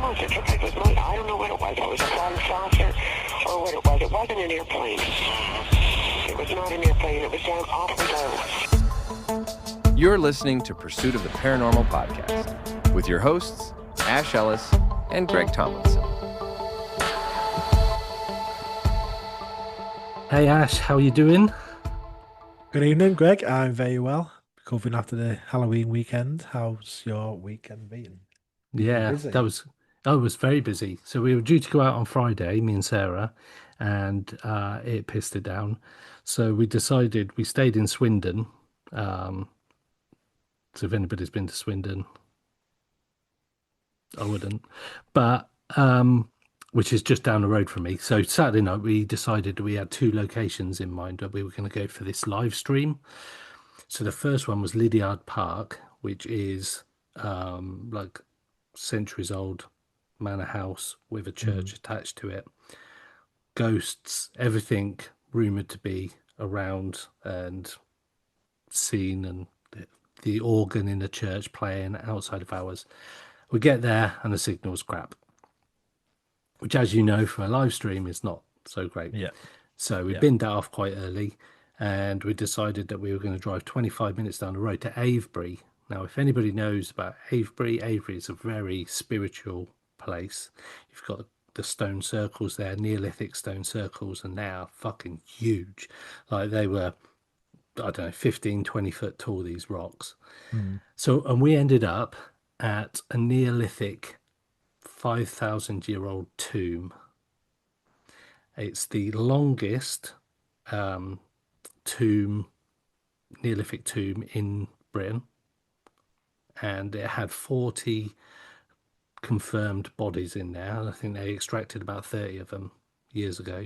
almost, it looked like it was mud. I don't know what it was. It was a flying saucer or what it was. It wasn't an airplane. It was not an airplane. It was down awfully low. You're listening to Pursuit of the Paranormal podcast with your hosts, Ash Ellis and Greg Tomlinson. Hey Ash, how are you doing? Good evening, Greg. I'm very well. Recovering after the Halloween weekend. How's your weekend been? Yeah, Busy? that was very busy. So we were due to go out on Friday, me and Sarah, and it pissed it down. So we decided we stayed in Swindon. So if anybody's been to Swindon, I wouldn't. But which is just down the road from me. So Saturday night we decided we had two locations in mind that we were going to go for this live stream. So the first one was Lydiard Park, which is like centuries old manor house with a church attached to it. Ghosts, everything rumoured to be around and seen, and the organ in the church playing outside of hours. We get there and the signal's crap, which, as you know, for a live stream is not so great. Yeah. So we binned that off quite early, and we decided that we were going to drive 25 minutes down the road to Avebury. Now, if anybody knows about Avebury, Avebury is a very spiritual place. You've got the stone circles there, Neolithic stone circles, and they are fucking huge. Like they were, I don't know, 15, 20 foot tall, these rocks. So, and we ended up at a Neolithic 5,000-year-old tomb. It's the longest Neolithic tomb in Britain, and it had 40 confirmed bodies in there. I think they extracted about 30 of them years ago,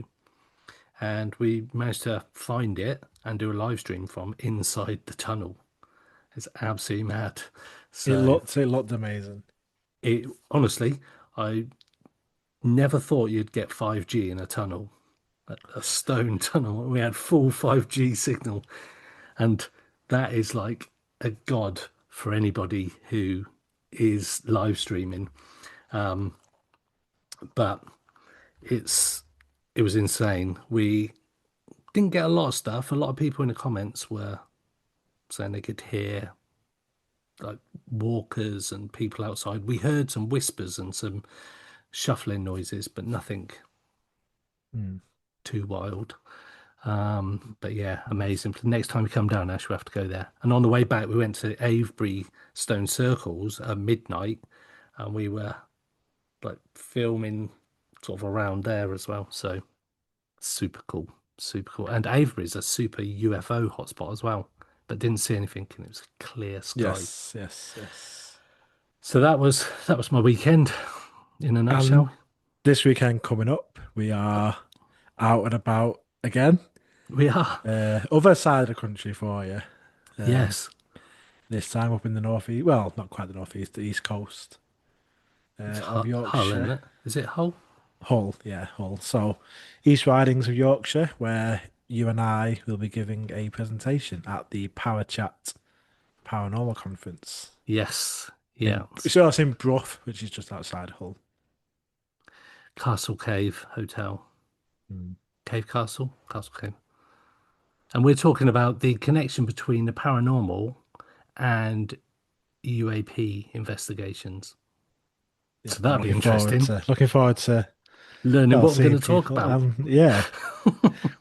and we managed to find it and do a live stream from inside the tunnel. It's absolutely mad. So It looked amazing. it honestly, I never thought you'd get 5G in a tunnel, a stone tunnel. We had full 5G signal, and that is like a god for anybody who is live streaming. But it was insane. We didn't get a lot of stuff. A lot of people in the comments were saying they could hear like walkers and people outside. We heard some whispers and some shuffling noises, but nothing too wild. But yeah, amazing. For the next time we come down, Ash, we have to go there. And on the way back, we went to Avebury Stone Circles at midnight, and we were like filming sort of around there as well. So super cool, super cool. And Avebury is a super UFO hotspot as well, but didn't see anything, and it was a clear sky. Yes. So that was my weekend in a nutshell. This weekend coming up, we are out and about again. We are. Other side of the country for you. Yes. This time up in the northeast. Well, not quite the northeast, the east coast of Yorkshire. Hull, isn't it? Is it Hull? Hull, yeah, Hull. So, East Ridings of Yorkshire, where you and I will be giving a presentation at the Power Chat Paranormal Conference. Yes. Yeah. So it's in Brough, which is just outside Hull. Castle Cave Hotel. Cave Castle Cave. And we're talking about the connection between the paranormal and UAP investigations. Yeah, So that'd be looking forward interesting. looking forward to Learning what we're seeing going to talk people. about. Yeah.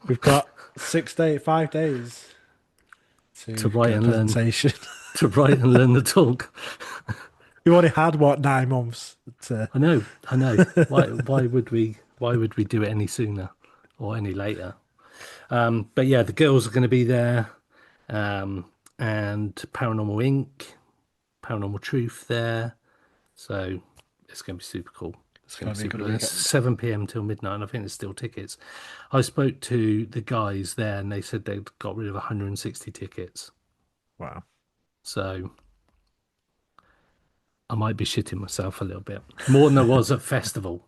We've got 5 days To write get a and learn. presentation. To write and learn the talk. We've already had 9 months. I know. Why would we do it any sooner or any later? But yeah, the girls are going to be there, and Paranormal Inc., Paranormal Truth there. So it's going to be super cool. It's going to be super cool. It's 7 p.m. till midnight, and I think there's still tickets. I spoke to the guys there, and they said they'd got rid of 160 tickets. Wow. So I might be shitting myself a little bit. More than there was at Festival.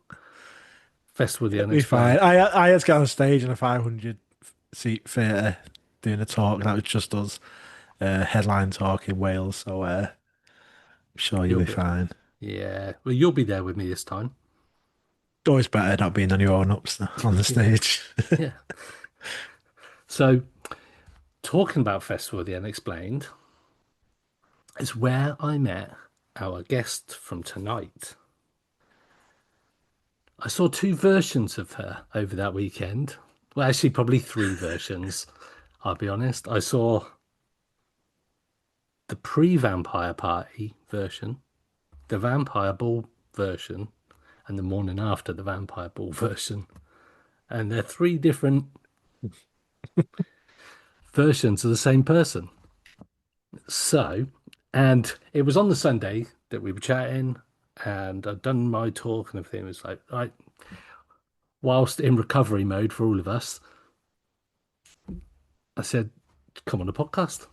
Festival of the It'll be fine. Unexplained. I had to get on stage in a 500-seat theatre doing a talk, and that was just us headline talk in Wales, so I'm sure you'll be fine. Yeah. Well, you'll be there with me this time. Always better not being on your own ups on the stage. Yeah. So, talking about Festival of the Unexplained is where I met our guest from tonight. I saw two versions of her over that weekend. Well, actually, probably three versions. I'll be honest. I saw the pre-vampire party version, the vampire ball version, and the morning after the vampire ball version. And they're three different versions of the same person. So, and it was on the Sunday that we were chatting, and I'd done my talk and everything. It was like, right, whilst in recovery mode for all of us, I said, come on the podcast.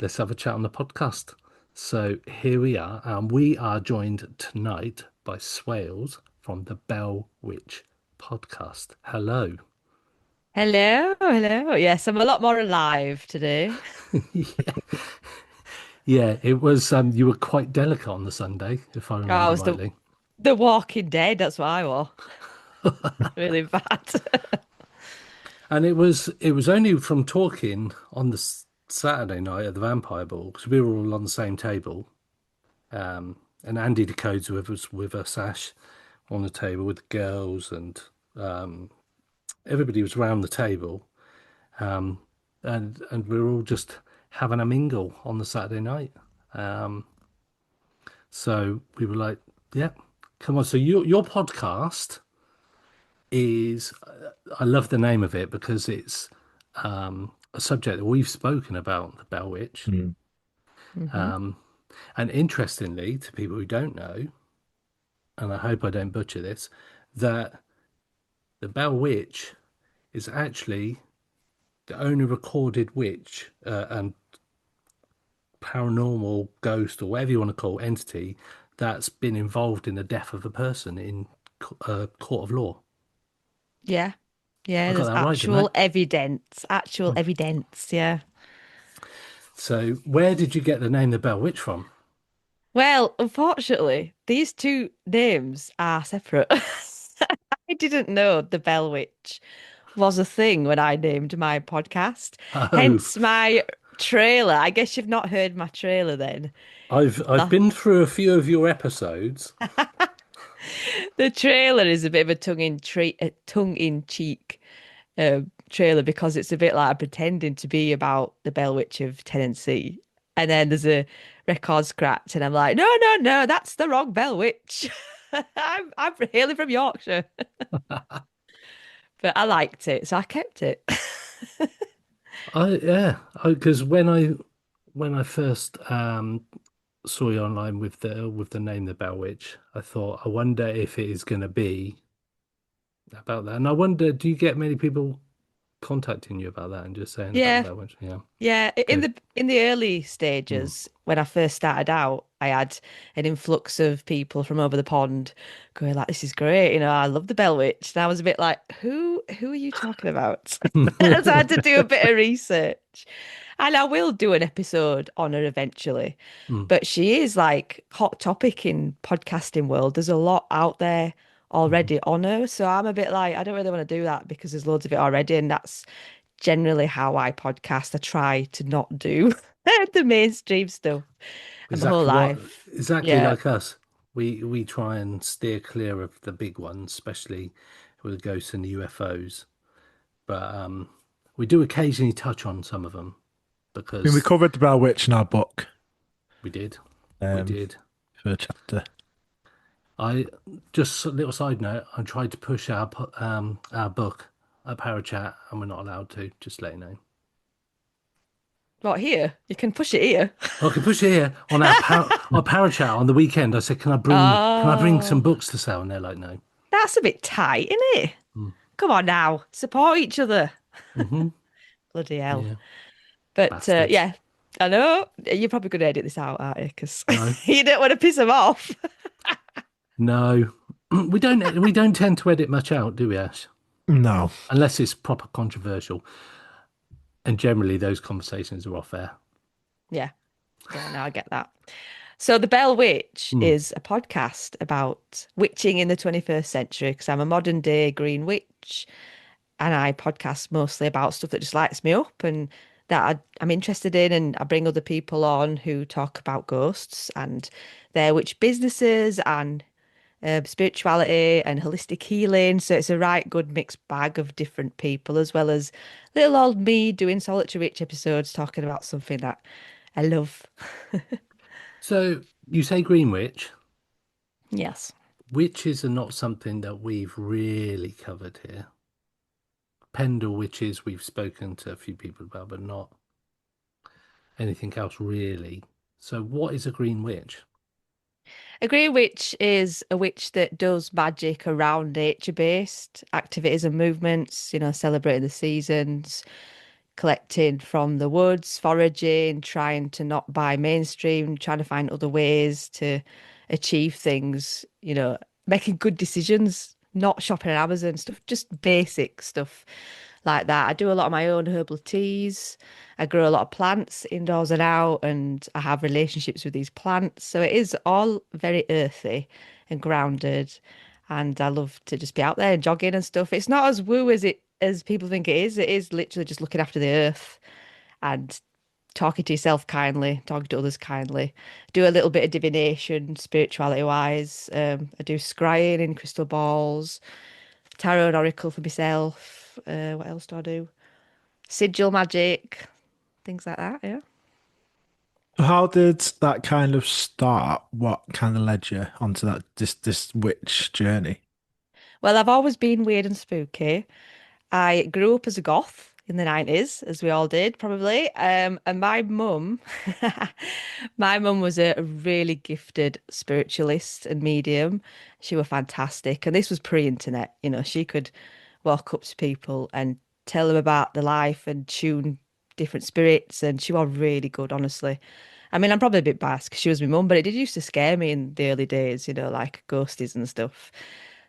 Let's have a chat on the podcast. So here we are, and we are joined tonight by Swailes from the Bell Witch podcast. Hello. Hello, hello. Yes, I'm a lot more alive today. Yeah, yeah, it was. You were quite delicate on the Sunday, if I Oh, I remember was rightly. the Walking Dead. That's what I was. Really bad. And it was only from talking on the Saturday night at the Vampire Ball because we were all on the same table. And Andy Decodes with us, Ash, on the table with the girls, and everybody was around the table, and we were all just having a mingle on the Saturday night. So we were like, "Yeah, come on." So your podcast is, I love the name of it because it's a subject that we've spoken about, the Bell Witch. Mhm. And interestingly, to people who don't know, and I hope I don't butcher this, that the Bell Witch is actually the only recorded witch and paranormal ghost, or whatever you want to call entity, that's been involved in the death of a person in a court of law. Yeah, I yeah. got There's that right, didn't I? actual evidence. Actual evidence. Yeah. So, where did you get the name the Bell Witch from? Well, unfortunately, these two names are separate. I didn't know the Bell Witch was a thing when I named my podcast. Oh, Hence my trailer. I guess you've not heard my trailer then. I've been through a few of your episodes. The trailer is a bit of a tongue in cheek trailer because it's a bit like pretending to be about the Bell Witch of Tennessee. And then there's a record scratch, and I'm like, no, no, no, that's the wrong Bell Witch. I'm hailing from Yorkshire, but I liked it, so I kept it. Because when I first saw you online with the name the Bell Witch, I thought, I wonder if it is going to be about that. And I wonder, do you get many people contacting you about that and just saying about the Yeah, Bell Witch? Yeah, yeah. In good. the early Mm. stages, when I first started out, I had an influx of people from over the pond going like, "This is great, I love the Bell Witch." And I was a bit like, "Who are you talking about?" So I had to do a bit of research, and I will do an episode on her eventually. Mm. But she is like hot topic in podcasting world. There's a lot out there Mhm. already on her, so I'm a bit like, I don't really want to do that because there's loads of it already, and that's generally how I podcast. I try to not do the mainstream stuff and my whole life. Exactly Yeah. like us. We try and steer clear of the big ones, especially with the ghosts and the UFOs. But we do occasionally touch on some of them I mean, we because covered the Bell Witch in our book we did. We um, did. for a chapter. I just a little side note. I tried to push our book at Parachat, and we're not allowed to. Just let you know. What, here? You can push it here. I can push it here on our Parachat on the weekend. I said, can I bring some Oh, books to sell? And they're like, no. that's a bit tight, isn't it? Mm. Come on now, support each other. Hmm. Bloody hell. Yeah, But bastards. yeah, I know you're probably going to edit this out, aren't you? Because No, you don't want to piss them off. no, we don't tend to edit much out, do we, Ash? No, Unless it's proper controversial, and generally those conversations are off air. Yeah, yeah, no, I get that. So, The Bell Witch Hmm. is a podcast about witching in the 21st century because I'm a modern day green witch and I podcast mostly about stuff that just lights me up and I'm interested in. And I bring other people on who talk about ghosts and their witch businesses and spirituality and holistic healing. So, it's a right good mixed bag of different people, as well as little old me doing solitary witch episodes talking about something that I love. So you say Greenwich. Yes. Witches are not something that we've really covered here. Pendle witches, we've spoken to a few people about, but not anything else really. So, what is a green witch? A grey witch is a witch that does magic around nature-based activities and movements, celebrating the seasons, collecting from the woods, foraging, trying to not buy mainstream, trying to find other ways to achieve things, making good decisions, not shopping on Amazon, stuff, just basic stuff like that. I do a lot of my own herbal teas. I grow a lot of plants indoors and out, and I have relationships with these plants. So it is all very earthy and grounded. And I love to just be out there and jogging and stuff. It's not as woo as people think it is. It is literally just looking after the earth and talking to yourself kindly, talking to others kindly. Do a little bit of divination, spirituality wise. I do scrying in crystal balls, tarot and oracle for myself. What else do I do? Sigil magic, things like that. Yeah. So how did that kind of start? What kind of led you onto that this witch journey? Well, I've always been weird and spooky. I grew up as a goth in the 90s, as we all did, probably. And my mum was a really gifted spiritualist and medium. She was fantastic. And this was pre-internet, she could walk up to people and tell them about the life and tune different spirits. And she was really good, honestly. I mean, I'm probably a bit biased because she was my mum, but it did used to scare me in the early days, like ghosties and stuff.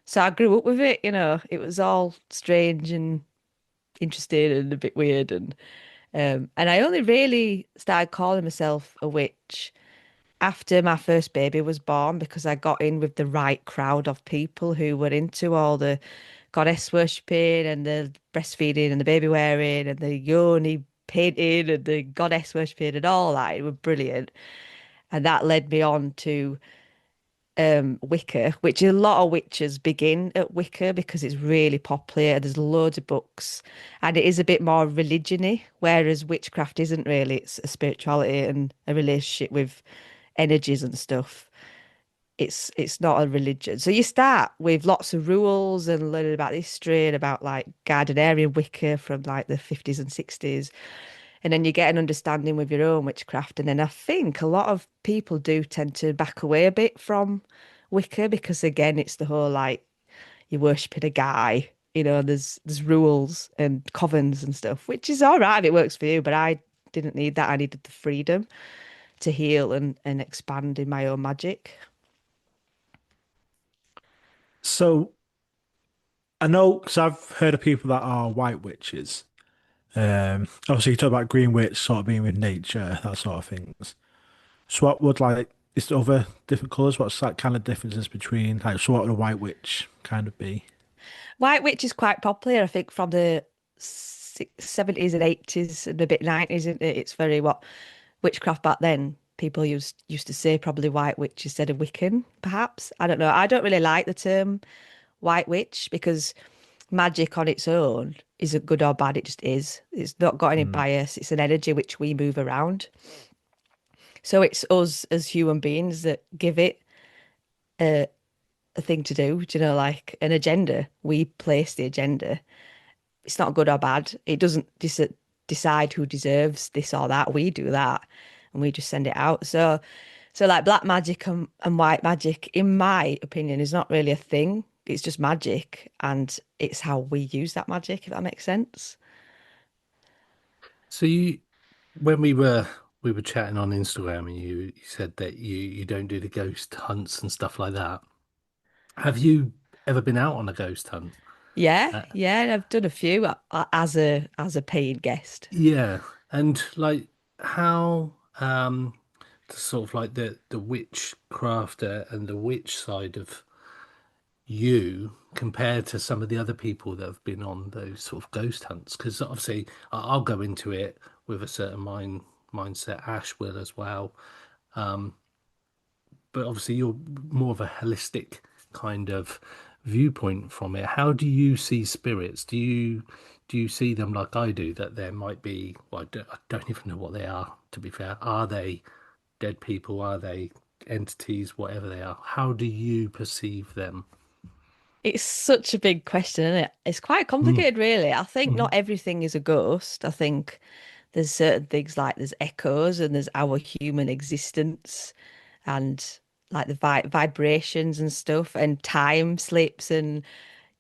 So I grew up with it, it was all strange and interesting and a bit weird and I only really started calling myself a witch after my first baby was born because I got in with the right crowd of people who were into all the goddess worshipping and the breastfeeding and the baby wearing and the yoni painting and the goddess worshipping and all that. It was brilliant. And that led me on to Wicca, which a lot of witches begin at Wicca because it's really popular. There's loads of books, and it is a bit more religion-y, whereas witchcraft isn't really. It's a spirituality and a relationship with energies and stuff. It's not a religion. So you start with lots of rules and learning about history and about like Gardnerian Wicca from like the 50s and 60s. And then you get an understanding with your own witchcraft. And then I think a lot of people do tend to back away a bit from Wicca because again, it's the whole like you're worshipping a guy, there's rules and covens and stuff, which is all right if it works for you, but I didn't need that. I needed the freedom to heal and expand in my own magic. So I know because I've heard of people that are white witches. Obviously you talk about green witch sort of being with nature, that sort of things. So what would like is there other different colours? What's that kind of differences between like so what would a white witch kind of be? White Witch is quite popular, I think, from the 70s and 80s and a bit 90s, isn't it? It's very what witchcraft back then. People used to say probably White Witch instead of Wiccan, perhaps. I don't know. I don't really like the term White Witch because magic on its own isn't good or bad. It just is. It's not got any Mm. bias. It's an energy which we move around. So it's us as human beings that give it a, a thing to do, like an agenda. We place the agenda. It's not good or bad. It doesn't decide who deserves this or that. We do that and we just send it out. So like black magic and white magic, in my opinion, is not really a thing. It's just magic and it's how we use that magic, if that makes sense. So you, when we were chatting on Instagram, and you said that you don't do the ghost hunts and stuff like that. Have you ever been out on a ghost hunt? Yeah, Uh, yeah, I've done a few as a paid guest. yeah, and like how sort of like the witchcraft and the witch side of you compared to some of the other people that have been on those sort of ghost hunts? Because obviously I'll go into it with a certain mindset. Ash will as well. Um, but obviously you're more of a holistic kind of viewpoint from it. How do you see spirits? Do you see them like I do, that there might be, well, I don't even know what they are, to be fair. Are they dead people? Are they entities, whatever they are? How do you perceive them? It's such a big question, isn't it? It's quite Mm, complicated, really. I think mhm, not everything is a ghost. I think there's certain things like there's echoes and there's our human existence and like the vibrations and stuff and time slips and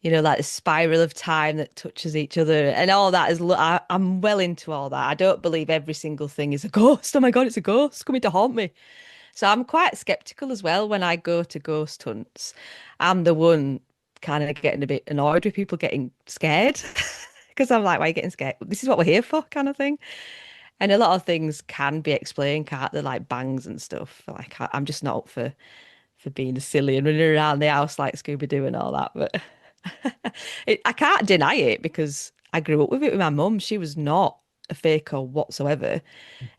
like the spiral of time that touches each other and all that is I'm well into all that. I don't believe every single thing is a ghost. Oh my God, it's a ghost coming to haunt me. So I'm quite skeptical as well when I go to ghost hunts. I'm the one kind of getting a bit annoyed with people getting scared because I'm like, why are you getting scared? This is what we're here for, kind of thing. And a lot of things can be explained, can't they? Like bangs and stuff. Like I'm just not up for being silly and running around the house like Scooby Doo and all that. But I can't deny it because I grew up with it with my mum. She was not a faker whatsoever.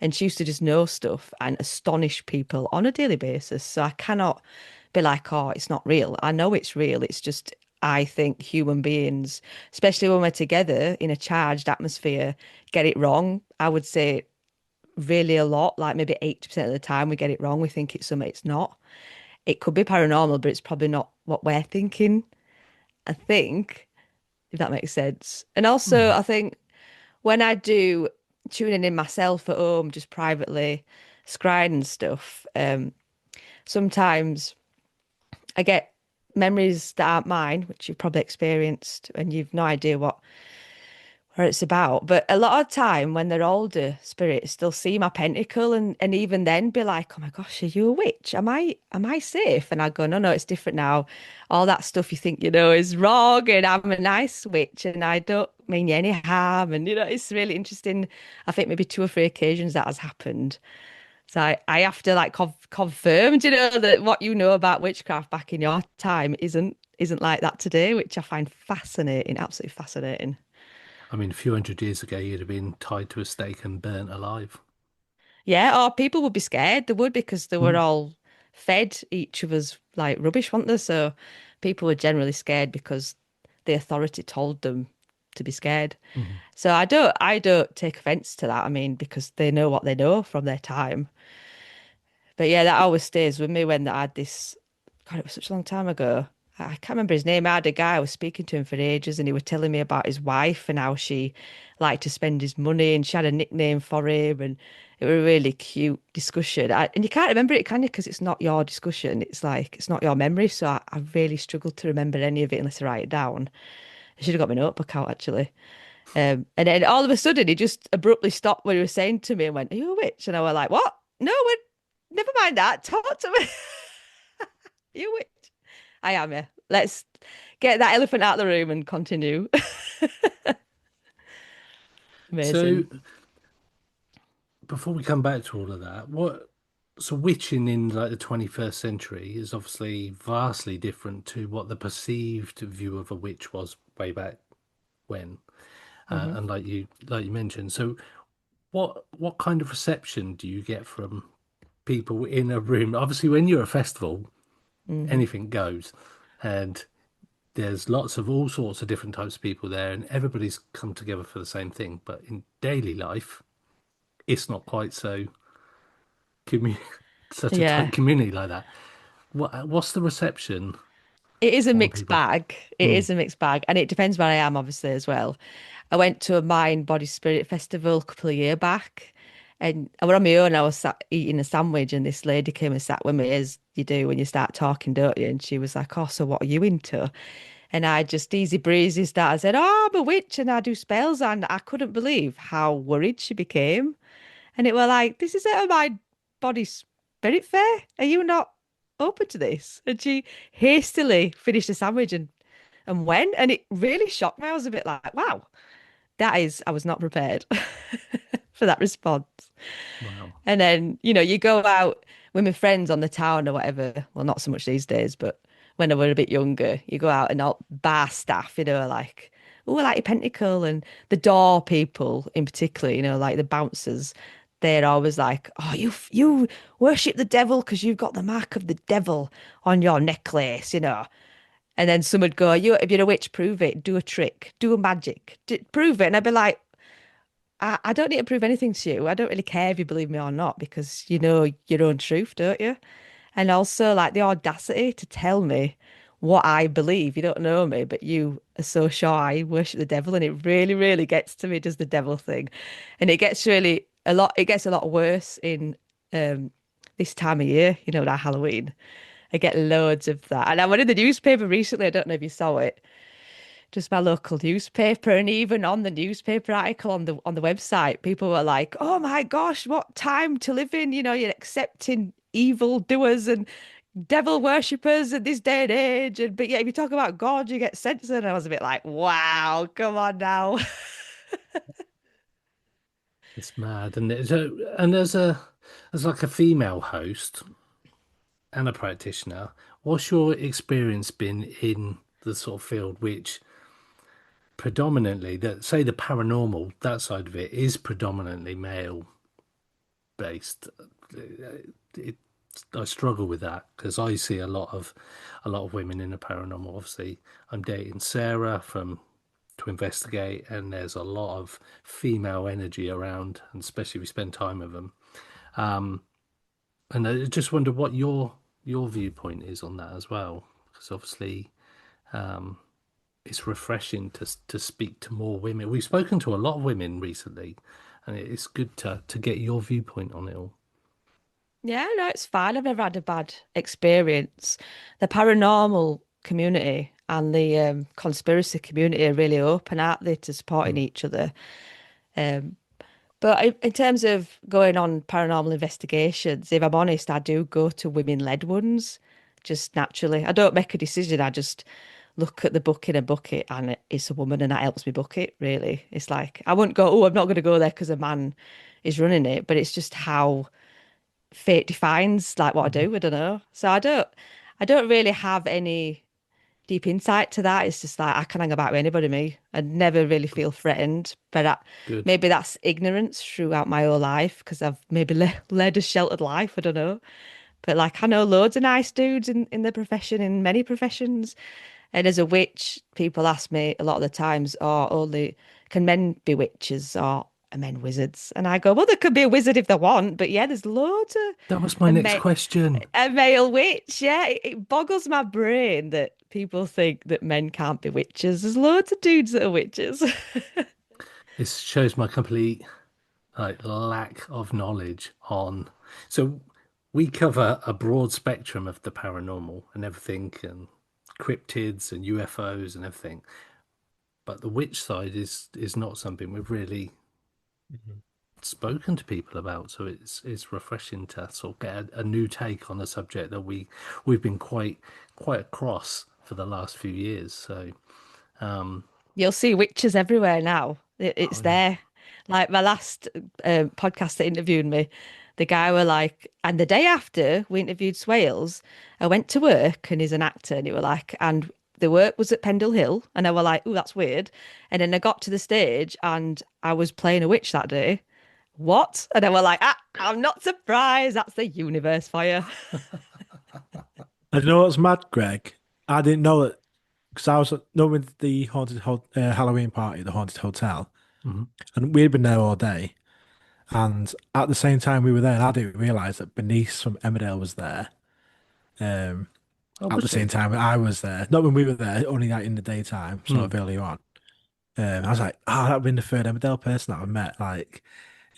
And she used to just know stuff and astonish people on a daily basis. So I cannot be like, oh, it's not real. I know it's real. It's just, I think human beings, especially when we're together in a charged atmosphere, get it wrong. I would say really a lot, like maybe 80% of the time we get it wrong. We think it's something it's not. It could be paranormal, but it's probably not what we're thinking. I think, if that makes sense. And also, mm. I think when I do tuning in myself at home, just privately, scrying and stuff, sometimes I get memories that aren't mine, which you've probably experienced, and you've no idea what it's about. But a lot of time when they're older spirits, they'll see my pentacle and even then be like, "Oh my gosh, are you a witch? Am I safe?" And I go, "No, it's different now. All that stuff you think you know is wrong, and I'm a nice witch, and I don't mean you any harm." And it's really interesting. I think maybe two or three occasions that has happened. So I have to like confirm, that what you know about witchcraft back in your time isn't like that today, which I find fascinating, absolutely fascinating. I mean, a few hundred years ago, you'd have been tied to a stake and burnt alive. Yeah, or people would be scared. They would because they were Mm, all fed each other's like rubbish, weren't they? So people were generally scared because the authority told them to be scared. mhm. So I don't take offense to that. I mean, because they know what they know from their time. But yeah, that always stays with me when I had this. God, it was such a long time ago. I can't remember his name. I had a guy, I was speaking to him for ages, and he was telling me about his wife and how she liked to spend his money, and she had a nickname for him, and it was a really cute discussion. And you can't remember it, can you? Because it's not your discussion. It's like it's not your memory. So I really struggled to remember any of it unless I write it down. I should have got my notebook out actually. And then all of a sudden, he just abruptly stopped what he was saying to me and went, "Are you a witch?" And I was like, "What? No, never mind that. Talk to me. You a witch?" I am, yeah. Let's get that elephant out of the room and continue. So Amazing. before we come back to all of that, so witching in like the 21st century is obviously vastly different to what the perceived view of a witch was way back when. Hmm. And like you mentioned, so what kind of reception do you get from people in a room? Obviously, when you're at a festival, Hmm. anything goes, and there's lots of all sorts of different types of people there, and everybody's come together for the same thing. But in daily life, it's not quite so commu such a tight Yeah. community like that. What's the reception It is a from mixed people? bag. It Mm, is a mixed bag. And it depends where I am, obviously, as well. I went to a Mind Body Spirit festival a couple of years back. And I was on my own. I was sat eating a sandwich, and this lady came and sat with me, as you do when you start talking, don't you? And she was like, "Oh, so what are you into?" And I just easy breezy started. I said, "Oh, I'm a witch and I do spells." And I couldn't believe how worried she became. And it were like, "This is at a Mind Body Spirit fair. Are you not open to this?" And she hastily finished the sandwich and went. And it really shocked me. I was a bit like, wow, I was not prepared for that response. Wow. And then, you go out with my friends on the town or whatever. Well, not so much these days, but when I were a bit younger, you go out and all bar staff, are like, oh, I like your pentacle. And the door people in particular, like the bouncers, they're always like, oh, you worship the devil because you've got the mark of the devil on your necklace. And then some would go, if you're a witch, prove it, do a trick, do a magic, prove it. And I'd be like, I don't need to prove anything to you. I don't really care if you believe me or not because you know your own truth, don't you? And also, like the audacity to tell me what I believe. You don't know me, but you are so sure I worship the devil, and it really, really gets to me, does the devil thing. And it gets really a lot. It gets a lot worse in um, this time of year. That Halloween. I get loads of that, and I went in the newspaper recently. I don't know if you saw it, just my local newspaper, and even on the newspaper article on the website, people were like, "Oh my gosh, what time to live in? You're accepting evil doers and devil worshippers in this day and age." But yeah, if you talk about God, you get censored. And I was a bit like, "Wow, come on now." It's mad. And as like a female host and a practitioner, what's your experience been in the sort of field which predominantly, that say the paranormal, that side of it is predominantly male based? It, I struggle with that because I see a lot of women in the paranormal. Obviously, I'm dating Sarah from to investigate, and there's a lot of female energy around, and especially if we spend time with them. Um, and I just wonder what your viewpoint is on that as well, because obviously um, it's refreshing to speak to more women. We've spoken to a lot of women recently, and it's good to get your viewpoint on it all. Yeah, no, it's fine. I've never had a bad experience. The paranormal community and the conspiracy community are really open, aren't they, to supporting Mm. each other. Um, but in terms of going on paranormal investigations, if I'm honest, I do go to women-led ones just naturally. I don't make a decision. I just look at the book in a bucket and it's a woman and that helps me book it, really. It's like, I wouldn't go, oh, I'm not going to go there because a man is running it, but it's just how fate defines like what I Mhm. do. I don't know. So I don't really have any deep insight to that. It's just like I can hang about with anybody, me. I never really feel threatened, but Good. maybe that's ignorance throughout my whole life because I've maybe led a sheltered life. I don't know. But like I know loads of nice dudes in the profession, in many professions. And as a witch, people ask me a lot of the times, oh, only can men be witches or are men wizards? And I go, well, there could be a wizard if they want, but yeah, there's loads of That was my a, next ma question. a male witch. Yeah, it boggles my brain that people think that men can't be witches. There's loads of dudes that are witches. This shows my complete like lack of knowledge on. So we cover a broad spectrum of the paranormal and everything, and cryptids and UFOs and everything. But the witch side is not something we've really Mhm. spoken to people about. So it's refreshing to sort of get a new take on a subject that we've been quite across for the last few years. So um, You'll see witches everywhere now. It's oh yeah, there. Like my last podcast that interviewed me, the guy were like, and the day after we interviewed Swailes, I went to work and he's an actor and he were like, and the work was at Pendle Hill, and I were like, oh, that's weird. And then I got to the stage and I was playing a witch that day. What? And I were like, I'm not surprised. That's the universe for you. And you know what's mad, Greg? I didn't know that because I was with the Halloween party, the haunted hotel, mhm. and we'd been there all day. And at the same time we were there, I didn't realise that Bernice from Emmerdale was there. Um, Oh, at was the same she? time I was there, not when we were there, only like in the daytime, sort Hmm. of earlier on. I was like, oh, that'd been the third Emmerdale person that I've met, like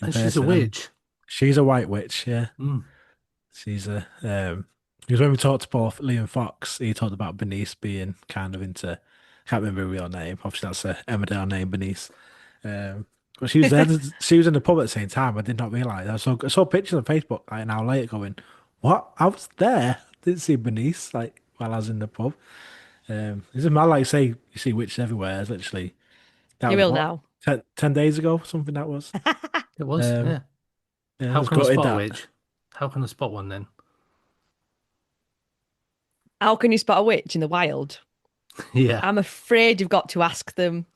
in And she's a person. And witch. she's a white witch, yeah. Mm. She's a because when we talked to both Liam Fox, he talked about Bernice being kind of into, I can't remember her real name. Obviously, that's a Emmerdale name, Bernice. Um, but she was there. She was in the pub at the same time. I did not realise. I saw pictures on Facebook like an hour later, going, "What? I was there. Didn't see Bernice like while I was in the pub." It's a man like say you see witches everywhere. It's literally that You was will what now. 10 days ago, something that was. It was, Um, yeah. yeah, I How was can I gutted spot a that. witch? How can I spot one then? How can you spot a witch in the wild? Yeah. I'm afraid you've got to ask them.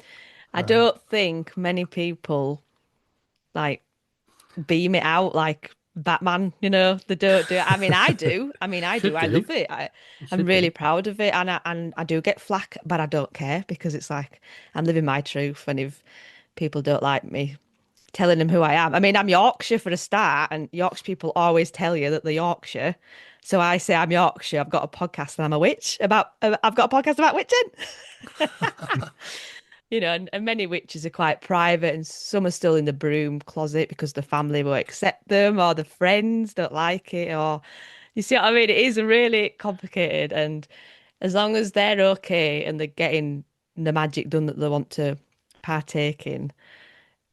I Right. don't think many people like beam it out like Batman, they don't do it. I mean, I do. I mean, I do. Should I do. love it. You I'm should do. really proud of it, and I do get flack, but I don't care because it's like I'm living my truth. And if people don't like me telling them who I am, I mean, I'm Yorkshire for a start, and Yorkshire people always tell you that they're Yorkshire. So I say I'm Yorkshire. I've got a podcast and I'm a witch about. I've got a podcast about witching. And many witches are quite private, and some are still in the broom closet because the family won't accept them, or the friends don't like it, or you see what I mean? It is really complicated, and as long as they're okay and they're getting the magic done that they want to partake in,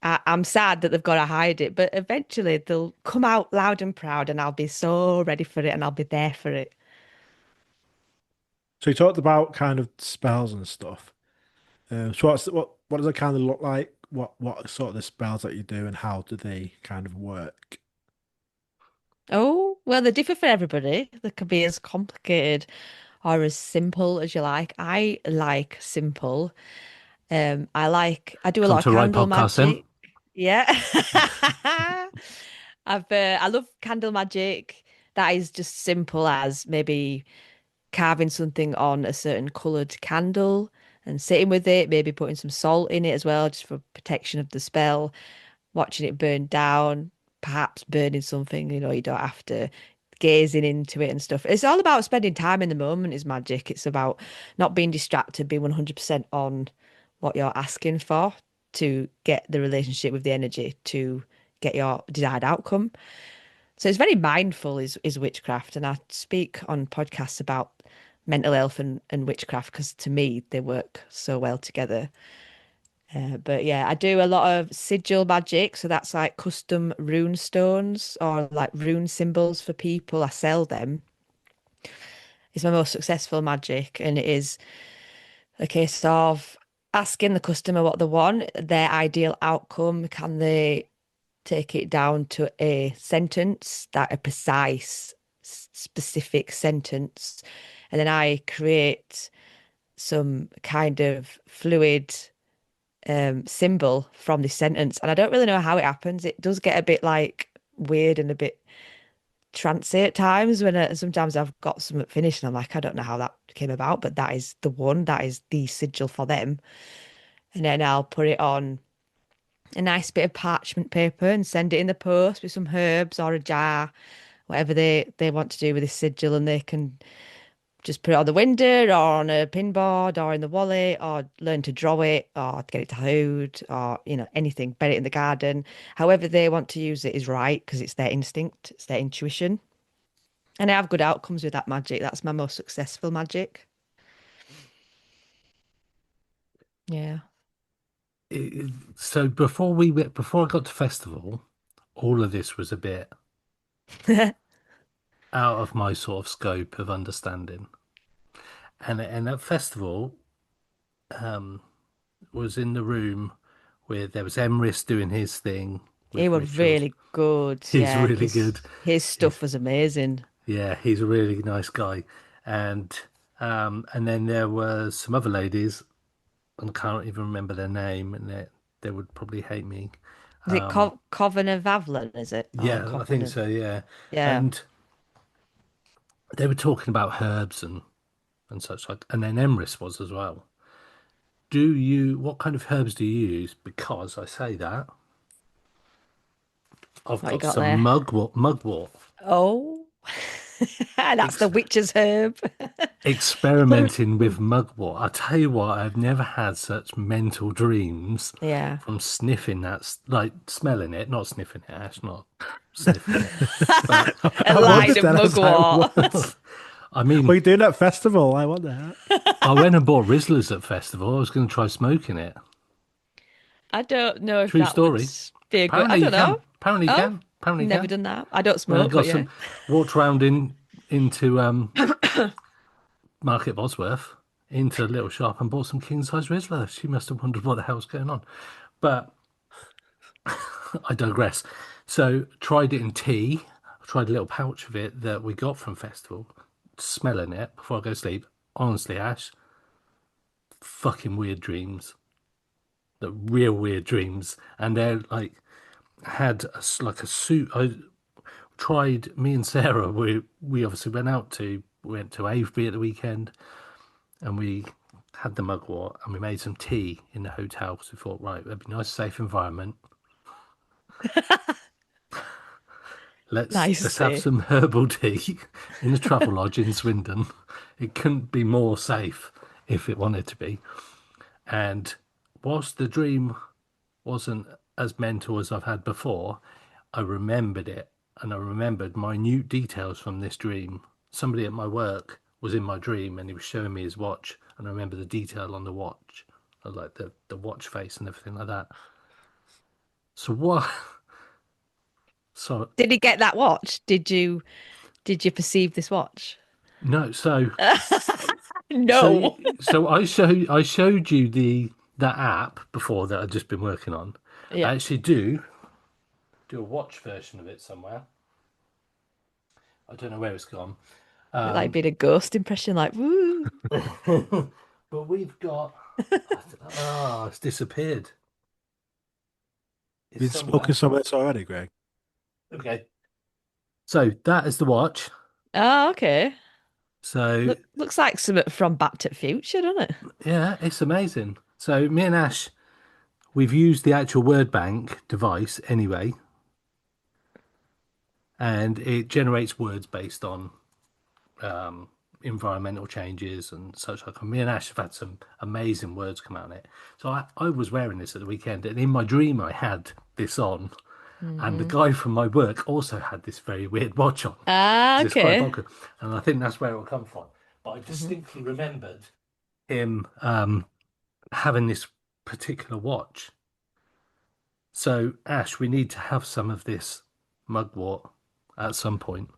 I'm sad that they've got to hide it, but eventually they'll come out loud and proud, and I'll be so ready for it, and I'll be there for it. So you talked about kind of spells and stuff. So what does it kind of look like? What sort of the spells that you do and how do they kind of work? Oh, well, they differ for everybody. They can be as complicated or as simple as you like. I like simple. I do a Come lot of to the right candle podcast then. magic. Yeah. I love candle magic. That is just simple as maybe carving something on a certain coloured candle and sitting with it, maybe putting some salt in it as well, just for protection of the spell, watching it burn down, perhaps burning something, you don't have to gazing into it and stuff. It's all about spending time in the moment is magic. It's about not being distracted, being 100% on what you're asking for to get the relationship with the energy to get your desired outcome. So it's very mindful is witchcraft. And I speak on podcasts about mental health and witchcraft because to me they work so well together. But yeah, I do a lot of sigil magic. So that's like custom rune stones or like rune symbols for people. I sell them. It's my most successful magic. And it is a case of asking the customer what they want, their ideal outcome. Can they take it down to a sentence, that a precise, specific sentence? And then I create some kind of fluid symbol from this sentence. And I don't really know how it happens. It does get a bit like weird and a bit trancy at times when sometimes I've got something finished and I'm like, I don't know how that came about, but that is the one, that is the sigil for them. And then I'll put it on a nice bit of parchment paper and send it in the post with some herbs or a jar, whatever they want to do with this sigil, and they can just put it on the window or on a pinboard or in the wallet or learn to draw it or get it tattooed or, anything, bury it in the garden. However they want to use it is right because it's their instinct, it's their intuition. And I have good outcomes with that magic. That's my most successful magic. Yeah. So before I got to festival, all of this was a bit out of my sort of scope of understanding. And at festival, um, was in the room where there was Emrys doing his thing He with were rituals. really good. He's Yeah. really His good. his He's stuff was amazing. Yeah, he's a really nice guy. And then there were some other ladies, and I can't even remember their name, and they would probably hate me. Is it Coven of Avalon, is it? Or Yeah, I Coven think of so, yeah. Yeah. And they were talking about herbs and such like, and then Emrys was as well. What kind of herbs do you use? Because I say that I've What you got got some there? mugwort Oh. That's the ex witch's herb. experimenting with mugwort. I tell you what, I've never had such mental dreams Yeah. from sniffing like smelling it, not sniffing it, Ash, not sniffing it. But A I line wondered of then, I was like, mugwort. what? I What mean, are you doing at festival? I what the heck? I went and bought Rizzlers at festival. I was going to try smoking it. I don't know if True that would story. be a good. I Apparently you don't can. know. Apparently you Oh, can. Apparently you never can. done that. I don't When I smoke, but got yeah. walked around into Market Bosworth into a little shop and bought some king size Rizzler. She must have wondered what the hell's going on. But I digress. So tried it in tea. I tried a little pouch of it that we got from festival. Smelling it before I go to sleep. Honestly, Ash, fucking weird dreams. The real weird dreams, and they're like had like a suit. I tried. Me and Sarah. We obviously went to Avebury at the weekend, and we had the mugwort, and we made some tea in the hotel because we thought, right, that'd be a nice, safe environment. Let's Nice have tea. some herbal tea in the Travel Lodge in Swindon. It couldn't be more safe if it wanted to be. And whilst the dream wasn't as mental as I've had before, I remembered it, and I remembered minute details from this dream. Somebody at my work was in my dream and he was showing me his watch, and I remember the detail on the watch, like the watch face and everything like that. So what? So Did he get that watch? Did you perceive this watch? no, so No. so I showed you that app before that I've just been working on. Yeah. I actually do a watch version of it somewhere. I don't know where it's gone. Like being a ghost impression, like woo. But we've got. Oh, it's disappeared. It's Been smoking somewhere. some of this already, Greg. Okay. So that is the watch. Oh, okay. So Looks like something from Back to the Future, doesn't it? yeah, it's amazing. So me and Ash, we've used the actual word bank device anyway, and it generates words based on um, environmental changes and such like. Me and Ash have had some amazing words come out of it. So I was wearing this at the weekend, and in my dream I had this on, and the Hmm. guy from my work also had this very weird watch on. Ah, 'Cause it's quite okay. popular, and I think that's where it will come from. But I Hmm. distinctly remembered him having this particular watch. So Ash, we need to have some of this mugwort at some point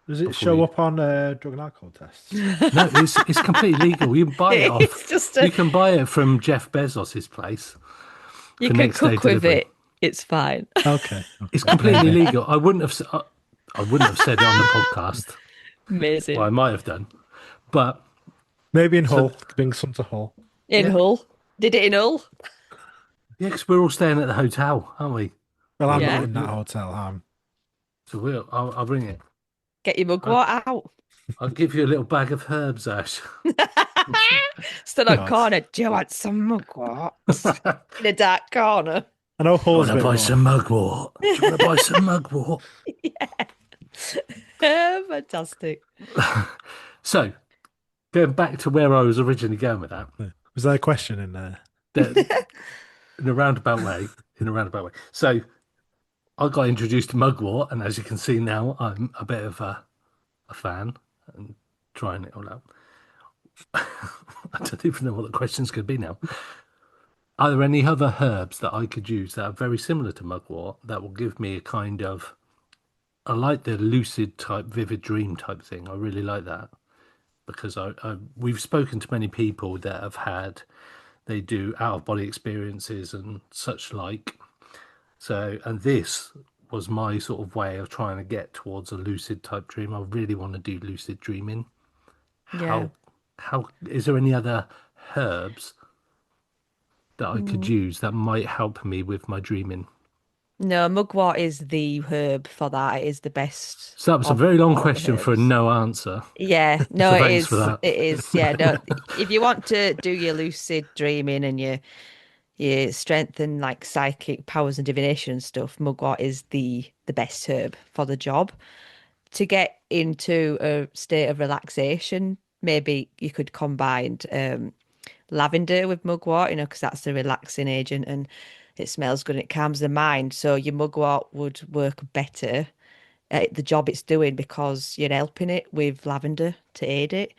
Does it before show we. up on drug and alcohol tests? No, it's completely legal. You can buy it off. It's just You can buy it from Jeff Bezos's place you for can next day cook with delivery. it. It's fine. Okay, It's okay, completely maybe. legal. I wouldn't have said it on the podcast. Well, I Amazing. might have done, but Maybe in so Hull. Bring some to Hull. In yeah, Hull. Did it in Hull? yeah, because we're all staying at the hotel, aren't we? Well, I'm not Yeah. in that hotel. So I'll bring it. Get your I'll, mugwort out. I'll give you a little bag of herbs, Ash. Stood on God. corner. Do you want some mugwort? In a dark corner. I know You Hull's want a to bit buy more. some mugwort? Do you want to buy some mugwort? Fantastic. So, going back to where I was originally going with that, Was there a question in there? the, in a roundabout way, So, I got introduced to mugwort, and as you can see now, I'm a bit of a fan and trying it all out. I don't even know what the question's going to be now. Are there any other herbs that I could use that are very similar to mugwort that will give me a kind of. I like the lucid type, vivid dream type thing. I really like that because we've spoken to many people that have had they do out of body experiences and such like. So, and this was my sort of way of trying to get towards a lucid type dream. I really want to do lucid dreaming. Yeah. How is there any other herbs that I could Mm. use that might help me with my dreaming? No, mugwort is the herb for that. It is the best So that was a of very long all the question for herbs. no answer. Yeah, no, So it thanks for is. that. It is. Yeah, no. If you want to do your lucid dreaming and your strengthen like psychic powers and divination and stuff, mugwort is the best herb for the job. To get into a state of relaxation, maybe you could combine lavender with mugwort, because that's a relaxing agent and it smells good and it calms the mind. So your mugwort would work better at the job it's doing because you're helping it with lavender to aid it.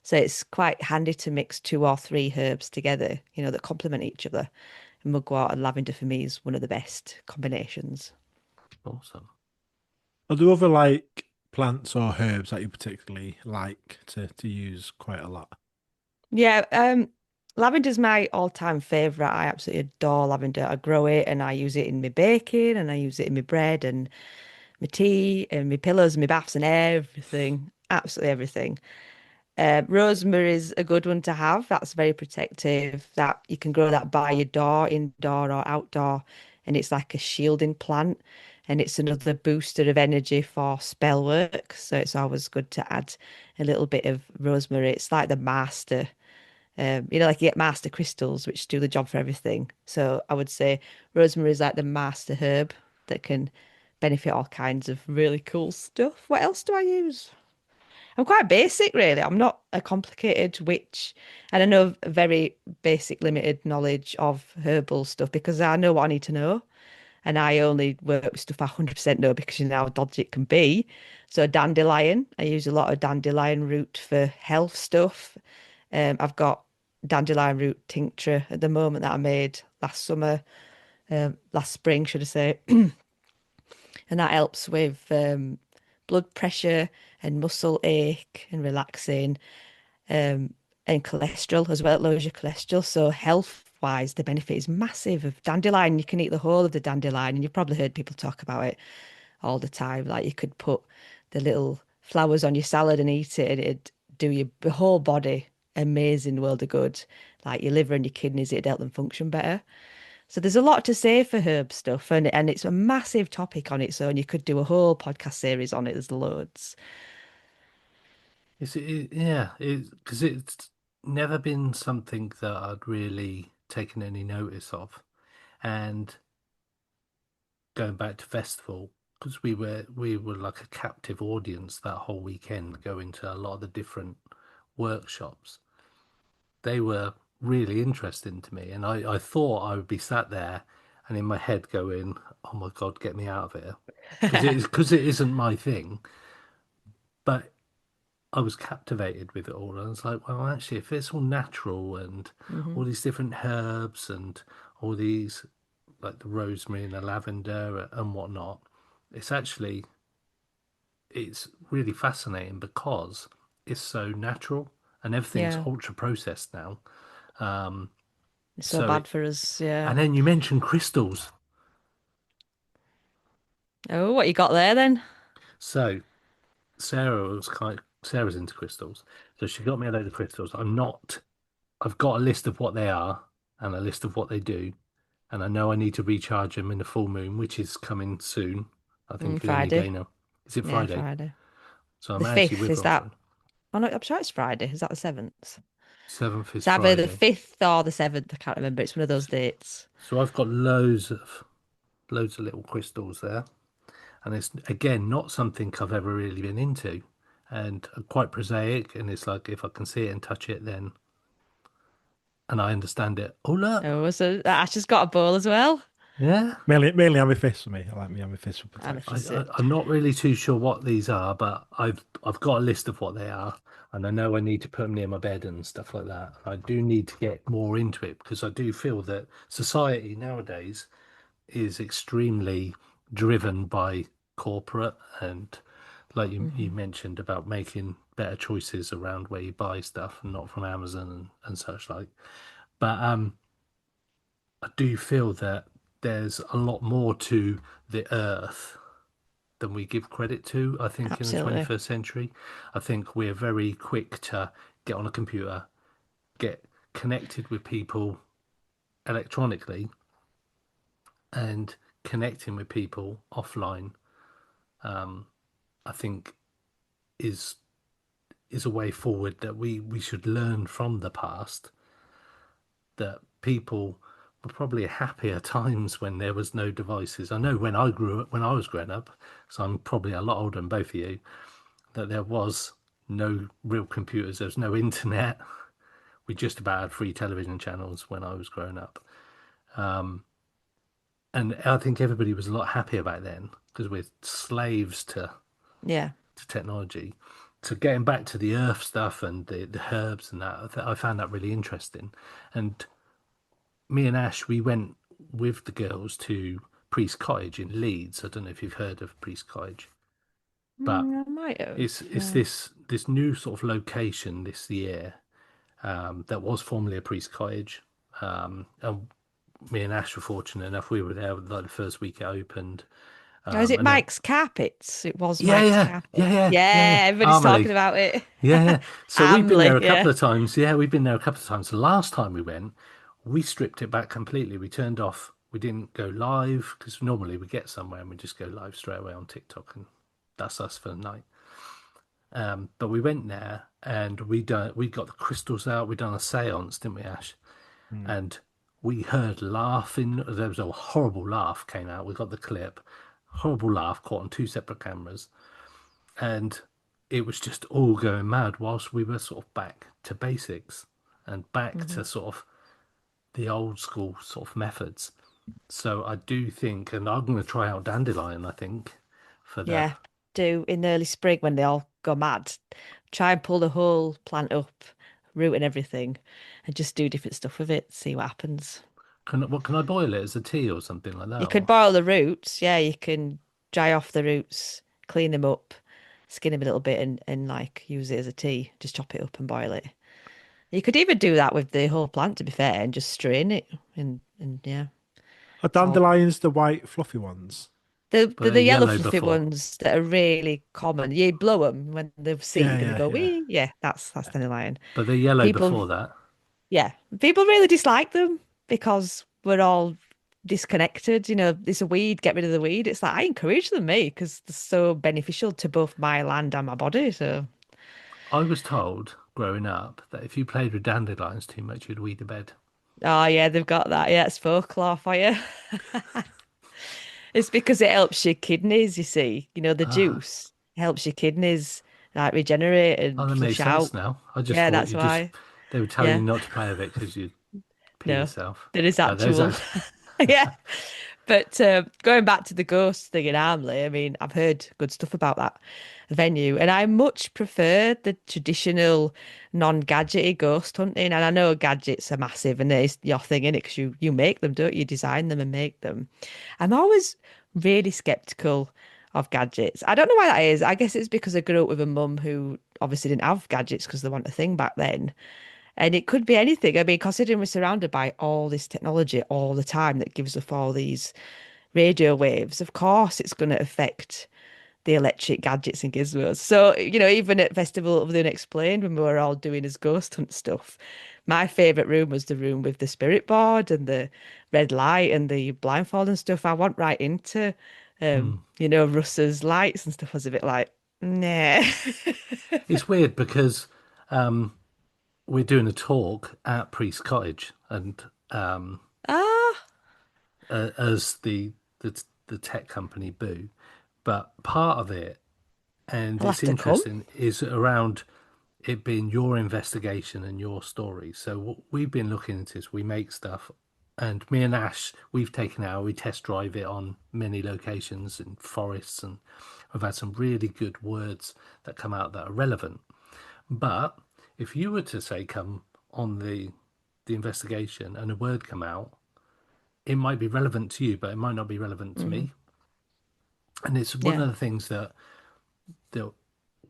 So it's quite handy to mix two or three herbs together, that complement each other. And mugwort and lavender for me is one of the best combinations. Awesome. Are there other like plants or herbs that you particularly like to use quite a lot? Yeah, Lavender's my all-time favorite. I absolutely adore lavender. I grow it and I use it in my baking and I use it in my bread and my tea and my pillows and my baths and everything. Absolutely everything. Rosemary is a good one to have. That's very protective. That you can grow that by your door, indoor or outdoor, and it's like a shielding plant, and it's another booster of energy for spell work. So it's always good to add a little bit of rosemary. It's like the master. Like you get master crystals, which do the job for everything. So I would say rosemary is like the master herb that can benefit all kinds of really cool stuff. What else do I use? I'm quite basic, really. I'm not a complicated witch, and I know very basic, limited knowledge of herbal stuff because I know what I need to know, and I only work with stuff I 100% know because you know how dodgy it can be. So dandelion, I use a lot of dandelion root for health stuff. I've got dandelion root tincture at the moment that I made last summer, last spring, should I say, and that helps with blood pressure and muscle ache and relaxing, um, and cholesterol as well. It lowers your cholesterol. So health wise, the benefit is massive of dandelion. You can eat the whole of the dandelion, and you've probably heard people talk about it all the time. Like you could put the little flowers on your salad and eat it, and it'd do your whole body amazing world of good. Like your liver and your kidneys, it'd help them function better. So there's a lot to say for herb stuff, and it's a massive topic on its own. You could do a whole podcast series on it. There's loads. Yeah, because it's never been something that I'd really taken any notice of. And going back to festival, because we were like a captive audience that whole weekend, going to a lot of the different workshops. They were really interesting to me, and I thought I would be sat there and in my head going, "Oh my God, get me out of here," because it isn't my thing. But I was captivated with it all. And I was like, well, actually, if it's all natural and Hmm. all these different herbs and all these, like the rosemary and the lavender and whatnot, it's actually, it's really fascinating because it's so natural and everything's Yeah, ultra processed now. Um, it's so so bad it, for us. Yeah. and then you mentioned crystals. Oh, what you got there then? So Sarah's into crystals. So she got me a load of crystals. I've got a list of what they are and a list of what they do. And I know I need to recharge them in the full moon, which is coming soon. I think any day Friday. now. Is it Yeah, Friday? Friday. So I'm The actually 5th, with is her on that? Friday. Oh no, I'm sure it's Friday. Is that the 7th? 7th is It's either the Friday. 5th or the 7th. I can't remember. It's one of those dates. So I've got loads of little crystals there. And it's again not something I've ever really been into. And quite prosaic. And it's like if I can see it and touch it, then and I understand it. Oh look. Oh, so Ash has got a bowl as well. Yeah. Mainly amethyst for me. I like me amethyst for protection. Amethyst. I'm not really too sure what these are, but I've got a list of what they are, and I know I need to put them near my bed and stuff like that. I do need to get more into it because I do feel that society nowadays is extremely driven by corporate and like you Hmm. mentioned about making better choices around where you buy stuff and not from Amazon and such like. But I do feel that there's a lot more to the earth than we give credit to, I think, in the Absolutely. 21st century. I think we're very quick to get on a computer, get connected with people electronically, and connecting with people offline, um, I think is is a way forward that we should learn from the past that people were probably happier times when there was no devices. I know when I was growing up, so I'm probably a lot older than both of you, that there was no real computers, there was no internet. We just about had free television channels when I was growing up. And I think everybody was a lot happier back then because we're slaves Yeah. to technology. So getting back to the earth stuff and the herbs and that, I found that really interesting. And me and Ash, we went with the girls to Priest Cottage in Leeds. I don't know if you've heard of Priest Cottage, but I might have. it's this new sort of location this year, that was formerly a priest cottage. And me and Ash were fortunate enough, we were there like the first week it opened. Oh, is it And then, Mike's Carpets? It was yeah, Mike's yeah, Carpets. yeah, yeah, yeah, yeah. Yeah, everybody's talking Armley. about it. Yeah, yeah. So we've been there Amley, a couple yeah. of times. Yeah, we've been there a couple of times. The last time we went, we stripped it back completely. We turned off. We didn't go live because normally we get somewhere and we just go live straight away on TikTok, and that's us for the night. But we went there and we got the crystals out. We done a séance, didn't we, Ash? And we heard laughing. There was a horrible laugh came out. We got the clip. Horrible laugh caught on two separate cameras, and it was just all going mad whilst we were sort of back to basics and back to sort of the old school sort of methods. So I do think, and I'm going to try out dandelion, I think, for the. Yeah, do in the early spring when they all go mad. Try and pull the whole plant up, root and everything, and just do different stuff with it, see what happens. What can I boil it as a tea or something like that? You could Or boil the roots. Yeah, you can dry off the roots, clean them up, skin them a little bit, and like use it as a tea. Just chop it up and boil it. You could even do that with the whole plant, to be fair, and just strain it. And yeah, Are it's all. dandelions the white fluffy ones? The, but the they're the yellow yellow fluffy before. ones that are really common. You blow them when they Yeah, seed and they yeah, go yeah. wee. Yeah, that's dandelion. But they're yellow People, before that. yeah, people really dislike them because we're all disconnected. It's a weed. Get rid of the weed. It's like I encourage them, mate, because they're so beneficial to both my land and my body. So, I was told growing up that if you played with dandelions too much, you'd weed the bed. oh yeah, they've got that. Yeah, it's folklore for you. It's because it helps your kidneys, you see. The Ah, juice helps your kidneys like regenerate oh, and that makes flush sense out. now. I just Yeah, thought that's you just why. they were telling Yeah. you not to play with it because you'd pee No, yourself. there is But there's actual. actually. Yeah. But going back to the ghost thing in Armley, I mean, I've heard good stuff about that venue, and I much prefer the traditional non-gadgety ghost hunting. And I know gadgets are massive, and it's your thing in it because you make them, don't you? Design them and make them. I'm always really skeptical of gadgets. I don't know why that is. I guess it's because I grew up with a mum who obviously didn't have gadgets because they weren't a thing back then. And it could be anything. I mean, considering we're surrounded by all this technology all the time that gives off all these radio waves, of course it's going to affect the electric gadgets and gizmos. So, even at Festival of the Unexplained, when we were all doing his ghost hunt stuff, my favourite room was the room with the spirit board and the red light and the blindfold and stuff. I went right into, Hmm. Russ's lights and stuff. I was a bit like, nah. It's weird because um, we're doing a talk at Priest Cottage, and Ah, as the tech company Boo, but part of it, and I'll it's have to come. interesting, is around it being your investigation and your story. So what we've been looking into is we make stuff, and me and Ash, we test drive it on many locations in forests, and we've had some really good words that come out that are relevant. But if you were to say come on the investigation and a word come out, it might be relevant to you, but it might not be relevant to Mm, me. And it's one yeah. of the things that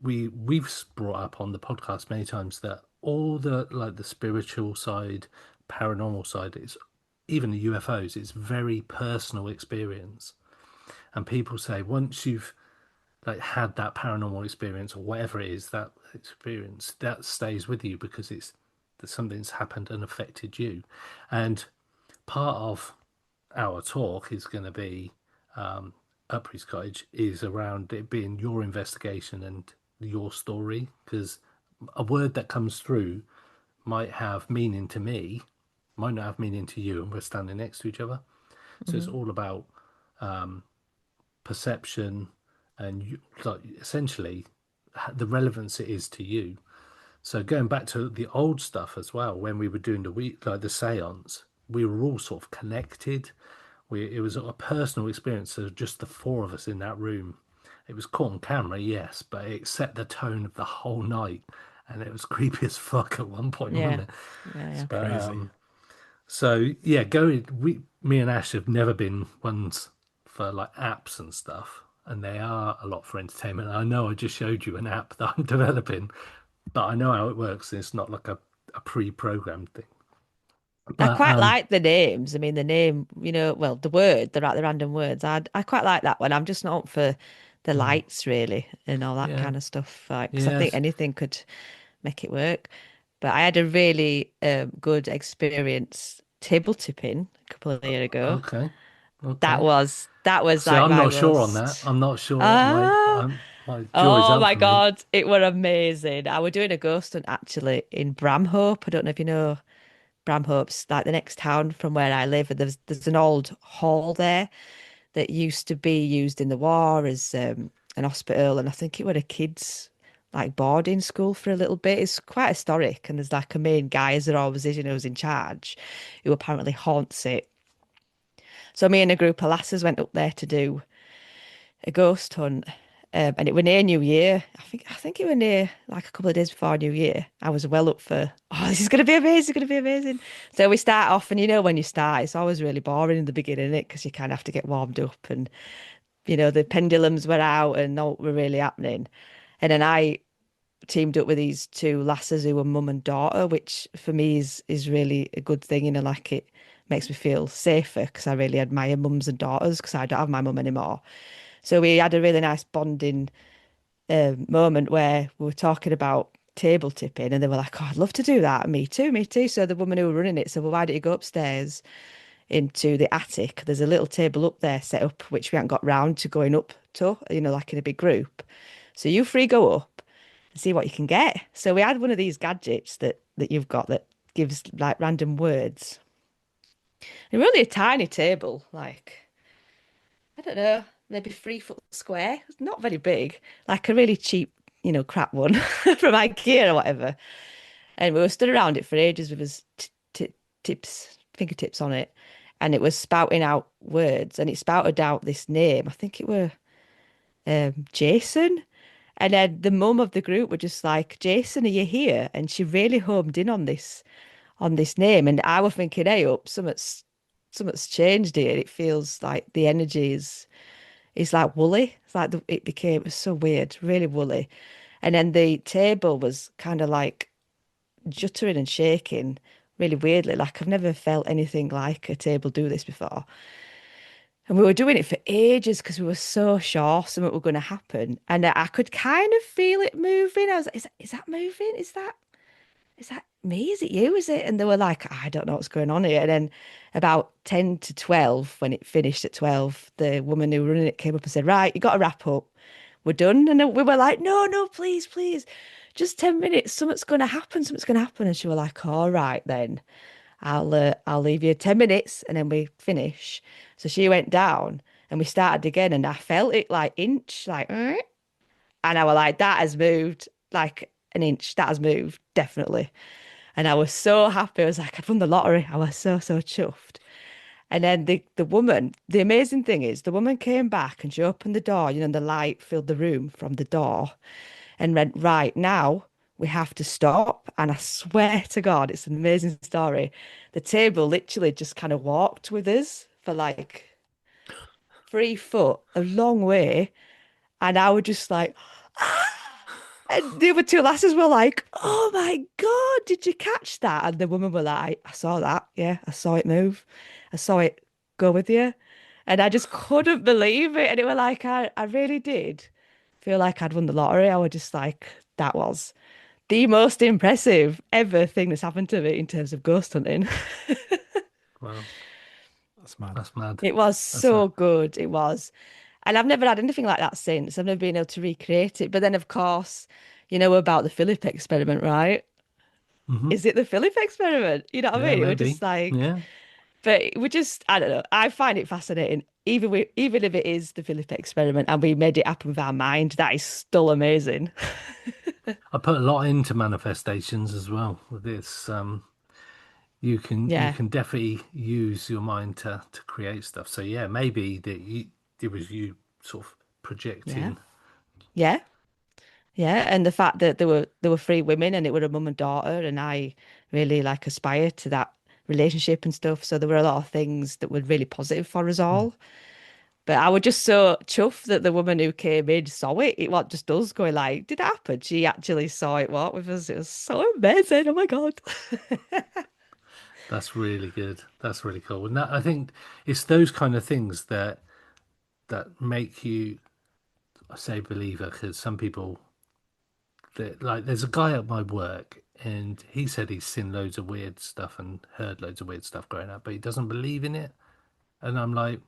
we've brought up on the podcast many times, that all the like the spiritual side, paranormal side, it's even the UFOs, it's very personal experience. And people say once you've like had that paranormal experience or whatever it is, that experience that stays with you because it's that something's happened and affected you. And part of our talk is going to be at Priest Cottage is around it being your investigation and your story, because a word that comes through might have meaning to me, might not have meaning to you, and we're standing next to each other. So it's Hmm. all about perception and you, like essentially the relevance it is to you. So going back to the old stuff as well, when we were doing the week like the seance, we were all sort of connected. It was a personal experience. So just the four of us in that room. It was caught on camera, yes, but it set the tone of the whole night, and it was creepy as fuck at one point, wasn't Yeah. it? Yeah, yeah. But Crazy. so yeah, going. Me and Ash have never been ones for like apps and stuff, and they are a lot for entertainment. I know I just showed you an app that I'm developing, but I know how it works. It's not like a a pre-programmed thing. I But quite like the names. I mean, the name, well, the word, the random words. I quite like that one. I'm just not up for the lights really and all that yeah, kind of stuff. Like, 'cause I think yes, anything could make it work. But I had a really good experience table tipping a couple of years ago. okay, That okay. was that was See, like I'm my not sure on that. most I'm not sure. ah My jury's oh out my for me. God, it were amazing. I were doing a ghost hunt actually in Bramhope. I don't know if you know Bramhope's like the next town from where I live, and there's an old hall there that used to be used in the war as an hospital, and I think it was a kids like boarding school for a little bit. It's quite historic, and there's like a main guy as there always is, who's in charge, who apparently haunts it. So me and a group of lasses went up there to do a ghost hunt. And it was near New Year. I think it was near like a couple of days before New Year. I was well up for, oh, this is gonna be amazing, it's gonna be amazing. So we start off, and when you start, it's always really boring in the beginning, it because you kind of have to get warmed up, and the pendulums were out and not were really happening. And then I teamed up with these two lasses who were mum and daughter, which for me is really a good thing, like it makes me feel safer because I really admire mums and daughters because I don't have my mum anymore. So we had a really nice bonding moment where we were talking about table tipping, and they were like, "Oh, I'd love to do that." Me too, me too. So the woman who were running it said, "Well, why don't you go upstairs into the attic? There's a little table up there set up, which we haven't got round to going up to, like in a big group. So you three go up and see what you can get." So we had one of these gadgets that you've got that gives like random words. And really a tiny table, like I don't know, maybe 3 foot square. It's not very big, like a really cheap, crap one from IKEA or whatever. And we were stood around it for ages with his fingertips on it, and it was spouting out words, and it spouted out this name. I think it were Jason. And then the mum of the group were just like, "Jason, are you here?" And she really homed in on this name. And I was thinking, "Hey, up, something's changed here. It feels like the energy is like woolly. It's like it was so weird, really woolly." And then the table was kind of like juttering and shaking really weirdly. Like I've never felt anything like a table do this before. And we were doing it for ages because we were so sure something was going to happen. And I could kind of feel it moving. I was like, is that moving? Is that me? Is it you? Is it? And they were like, I don't know what's going on here. And then about 10 to 12, when it finished at 12, the woman who was running it came up and said, "Right, you got to wrap up. We're done." And we were like, "No, no, please, please. Just 10 minutes. Something's going to happen. Something's going to happen." And she was like, "All right, then. I'll leave you 10 minutes and then we finish." So she went down and we started again, and I felt it like inch, like, "Eh?" And I was like, "That has moved like an inch. That has moved, definitely." And I was so happy. I was like, I'd won the lottery. I was so, so chuffed. And then the woman, the amazing thing is, the woman came back and she opened the door, and the light filled the room from the door, and went, "Right now, we have to stop." And I swear to God, it's an amazing story. The table literally just kind of walked with us for like 3 foot, a long way. And I was just like, and the other two lasses were like, "Oh my God, did you catch that?" And the woman were like, "I saw that. Yeah, I saw it move. I saw it go with you." And I just couldn't believe it. And it was like, I really did feel like I'd won the lottery. I was just like, that was the most impressive ever thing that's happened to me in terms of ghost hunting. Wow, That's mad. that's mad. It was That's a so good. It was. And I've never had anything like that since. I've never been able to recreate it. But then, of course, you know about the Philip experiment, right? hmm Is it the Philip experiment? You know what I Yeah, mean? It was just maybe. like, Yeah. but we just, I don't know. I find it fascinating. Even if it is the Philip experiment and we made it happen with our mind, that is still amazing. I put a lot into manifestations as well with this. You Yeah, can definitely use your mind to create stuff. So yeah, maybe it was you sort of yeah, projecting. yeah, yeah. And the fact that there were three women and it were a mum and daughter, and I really like aspire to that relationship and stuff. So there were a lot of things that were really positive for us Mm. all. But I was just so chuffed that the woman who came in saw it. It wasn't just us going like, did it happen? She actually saw it walk with us. It was so amazing. Oh my God. That's really good. That's really cool. And that, I think it's those kind of things that make you, I say believer, because some people like there's a guy at my work and he said he's seen loads of weird stuff and heard loads of weird stuff growing up, but he doesn't believe in it. And I'm like,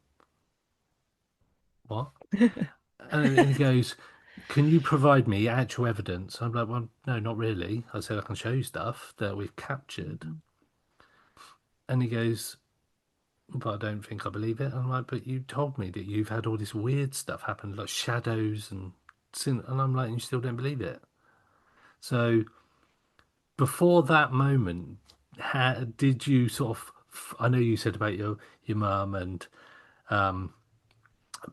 what? And he goes, can you provide me actual evidence? I'm like, well, no, not really. I said, I can show you stuff that we've captured. And he goes, but I don't think I believe it. I'm like, but you told me that you've had all this weird stuff happen, like shadows and sin. And I'm like, and you still don't believe it. So before that moment, did you sort of? I know you said about your mum and um,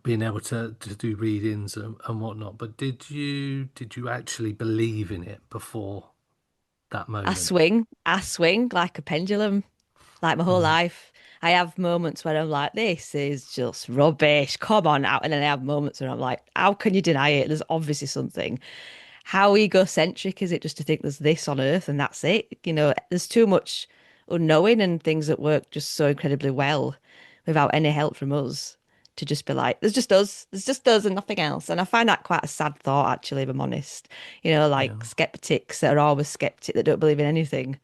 being able to do readings and whatnot, but did you actually believe in it before that moment? I swing like a pendulum, like my whole Mm. life. I have moments where I'm like, this is just rubbish. Come on out. And then I have moments where I'm like, how can you deny it? There's obviously something. How egocentric is it just to think there's this on earth and that's it? You know, there's too much unknowing and things that work just so incredibly well without any help from us to just be like, there's just us and nothing else. And I find that quite a sad thought, actually, if I'm honest. You know, like Yeah. skeptics that are always skeptic that don't believe in anything.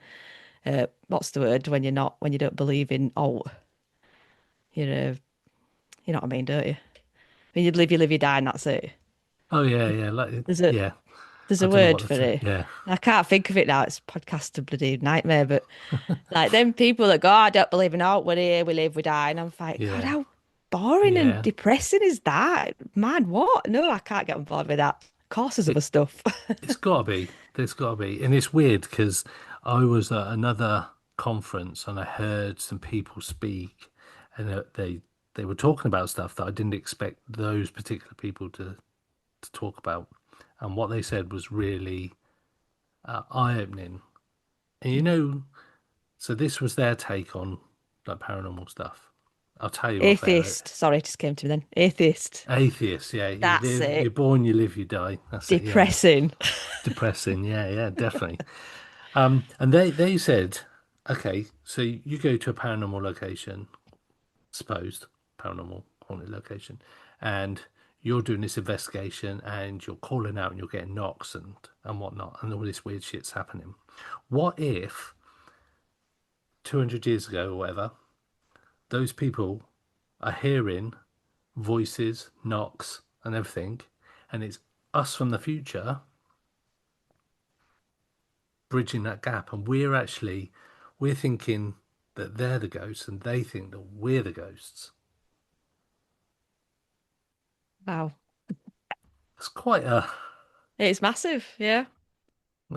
What's the word when when you don't believe in, oh, you know, you know what I mean, don't you? When you live, you die, and that's it. Oh yeah, yeah, like There's a, yeah. There's I a don't know what word the for it. yeah, I can't think of it now. It's podcast a bloody nightmare. But like them people that go, "Oh, I don't believe in out. We're here, we live, we die." And I'm like, God, yeah, how boring and yeah. depressing is that? Man, what? No, I can't get on board with that. Of course, there's other It stuff. it's got to be. There's got to be, and it's weird because I was at another conference and I heard some people speak, and they were talking about stuff that I didn't expect those particular people to talk about, and what they said was really eye-opening. And so this was their take on like paranormal stuff. I'll tell you off air. Atheist. Sorry, it just came to me then. Atheist. Atheists, yeah, you That's live, you're it. born, you live, you die. That's it, yeah. Depressing. Depressing, yeah, yeah, definitely. And they said, okay, so you go to a paranormal location, supposed paranormal haunted location, and you're doing this investigation, and you're calling out, and you're getting knocks and whatnot, and all this weird shit's happening. What if 200 years ago or whatever, those people are hearing voices, knocks, and everything, and it's us from the future bridging that gap, and we're thinking that they're the ghosts, and they think that we're the ghosts. Wow. It's quite a, It's massive. Yeah.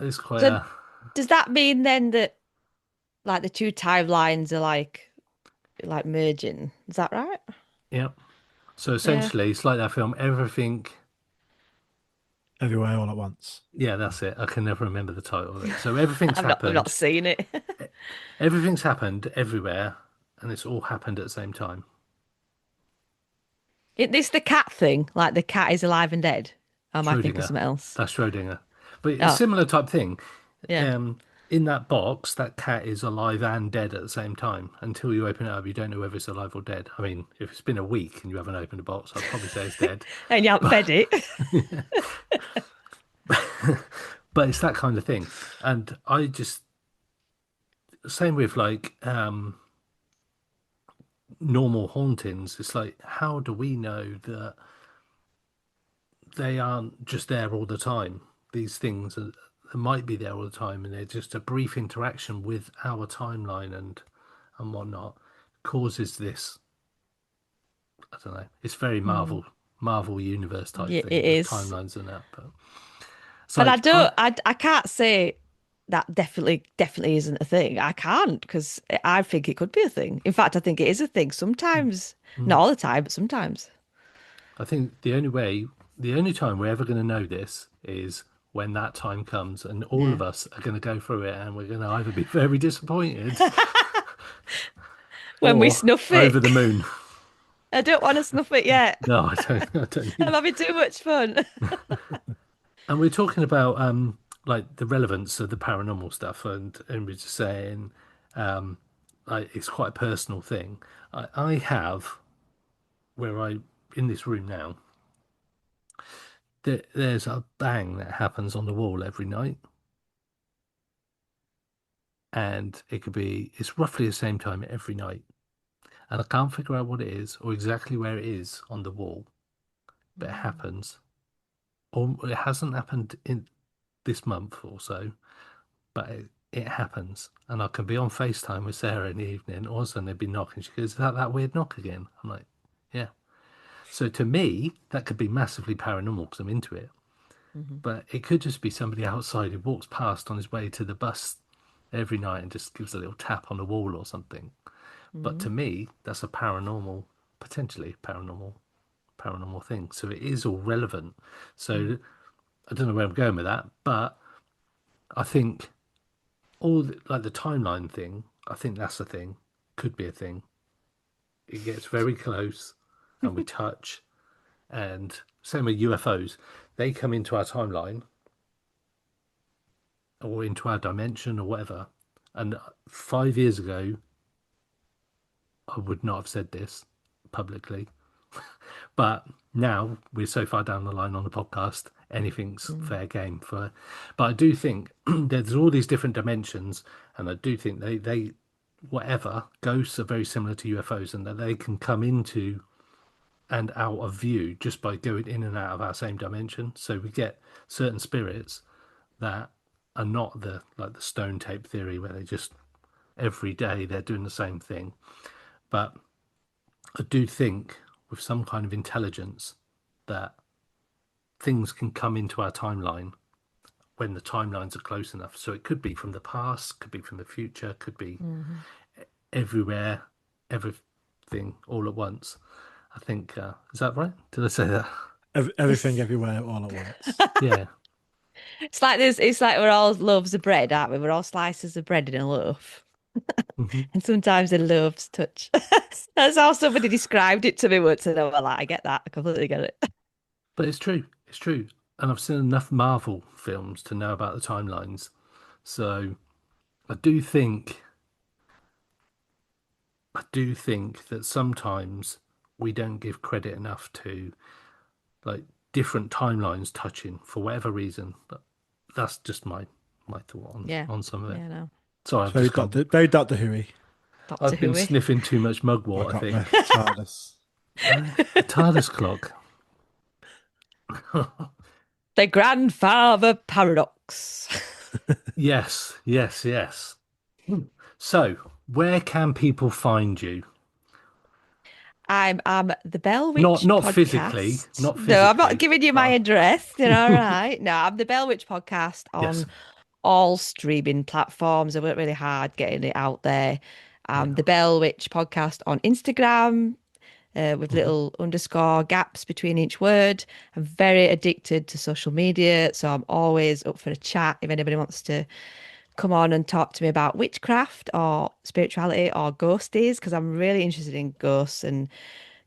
it's quite So a, does that mean then that like the two timelines are like merging? Is that right? yeah. So Yeah. essentially, it's like that film. Everything, Everywhere all at once. yeah, that's it. I can never remember the title of it. So everything's I've not happened. seen it. Everything's happened everywhere, and it's all happened at the same time. Is this the cat thing? Like the cat is alive and dead? Or am I thinking Schrodinger, something else? that's Schrodinger, but it's a Oh, similar type thing. yeah. Um, in that box, that cat is alive and dead at the same time. Until you open it up, you don't know whether it's alive or dead. I mean, if it's been a week and you haven't opened the box, I'd probably say it's dead. And you haven't fed it. But it's that kind of thing. And I just, same with like normal hauntings. It's like, how do we know that they aren't just there all the time? These things they might be there all the time, and they're just a brief interaction with our timeline and whatnot causes this. I don't know. It's very Hmm. Marvel universe type Yeah, thing it with is. timelines and that. But it's But like I can't say that definitely isn't a thing. I can't because I think it could be a thing. In fact, I think it is a thing sometimes. mm, Not all the time, but sometimes. I think the only time we're ever going to know this is when that time comes, and all Yeah. of us are going to go through it, and we're going to either be very disappointed When we or snuff over it. the moon. I don't want to snuff it yet. No, I don't. I don't I'm need. having too much fun. And we're talking about like the relevance of the paranormal stuff, and we're just saying like it's quite a personal thing. I have where I in this room now. There's a bang that happens on the wall every night, and it's roughly the same time every night, and I can't figure out what it is or exactly where it is on the wall, but it happens. Or it hasn't happened in this month or so, but it happens. And I can be on FaceTime with Sarah in the evening, all of a sudden they'd be knocking. She goes, "Is that weird knock again?" I'm like, "Yeah." So to me, that could be massively paranormal because I'm into it. Mhm. But it could just be somebody outside who walks past on his way to the bus every night and just gives a little tap on the wall or something. But to Mhm. me, that's a potentially paranormal thing. So it is all relevant. So I don't know where I'm going with that, but I think like the timeline thing, I think that's a thing, could be a thing. It gets very close and we touch. And same with UFOs, they come into our timeline or into our dimension or whatever. And 5 years ago, I would not have said this publicly, but now we're so far down the line on the podcast, anything's Mm. fair game for. But I do think there's all these different dimensions, and I do think they whatever ghosts are very similar to UFOs, and that they can come into and out of view just by going in and out of our same dimension. So we get certain spirits that are not the stone tape theory where they just every day they're doing the same thing. But I do think with some kind of intelligence that things can come into our timeline when the timelines are close enough. So it could be from the past, could be from the future, could be Mhm. everywhere, everything all at once. I think, is that right? Did I say that? Everything, everywhere, all at once. Yeah. It's like this. It's like we're all loaves of bread, aren't we? We're all slices of bread in a loaf, Hmm. and sometimes the loaves touch. That's how somebody described it to me once, and I was like, "I get that. I completely get it." But it's true. It's true. And I've seen enough Marvel films to know about the timelines. So I do think, I do think that sometimes we don't give credit enough to like different timelines touching for whatever reason. But that's just my thought Yeah, on some of it. yeah, no. Sorry, It's very Doctor Who-y. Doctor I've been Who. sniffing too much I mugwort, I got the think. TARDIS. The TARDIS clock. The grandfather paradox. Yes, yes, yes. So, where can people find you? I'm the Bell Not Witch not physically, podcast. not No, I'm not physically. giving you my But address. You know, all right. No, I'm the Bell Witch podcast yes, on all streaming platforms. I work really hard getting it out there. yeah. The Bell Witch podcast on Instagram, with Hmm. little underscore gaps between each word. I'm very addicted to social media, so I'm always up for a chat if anybody wants to come on and talk to me about witchcraft or spirituality or ghosties, because I'm really interested in ghosts and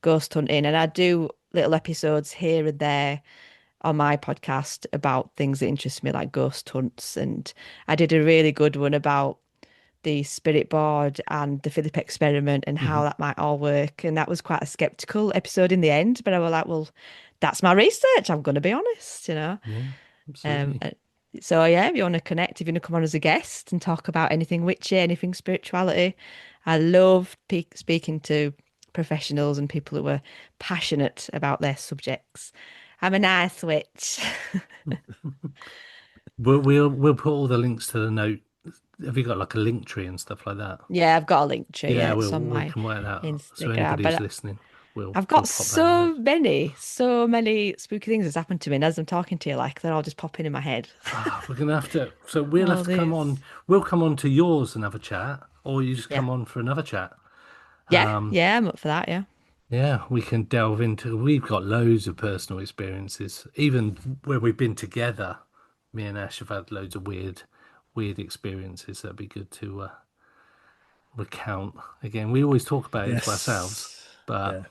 ghost hunting. And I do little episodes here and there on my podcast about things that interest me, like ghost hunts. And I did a really good one about the spirit board and the Philip experiment and Hmm. how that might all work. And that was quite a skeptical episode in the end, but I was like, well, that's my research. I'm going to be honest, you know. Yeah, Um, absolutely. uh, so yeah, if you want to connect, if you want to come on as a guest and talk about anything witchy, anything spirituality, I love speaking to professionals and people who are passionate about their subjects. I'm a nice witch. We'll put all the links to the note. Have you got like a link tree and stuff like that? Yeah, I've got a link tree. Yeah, Yeah, it's on we my can work that out. So Instagram. anybody who's But listening, I've we'll got pop that in the notes. so many spooky things that's happened to me. And as I'm talking to you, like they're all just popping in my head. Ah, we're gonna have to. So we'll have All to come these. on. We'll come on to yours and have a chat, or you just Yeah. come on for another chat. Yeah. Um, Yeah. I'm up for that. Yeah. Yeah, we can delve into. We've got loads of personal experiences, even where we've been together. Me and Ash have had loads of weird experiences. That'd be good to recount. Again, we always talk about it to ourselves, Yes. but Yeah.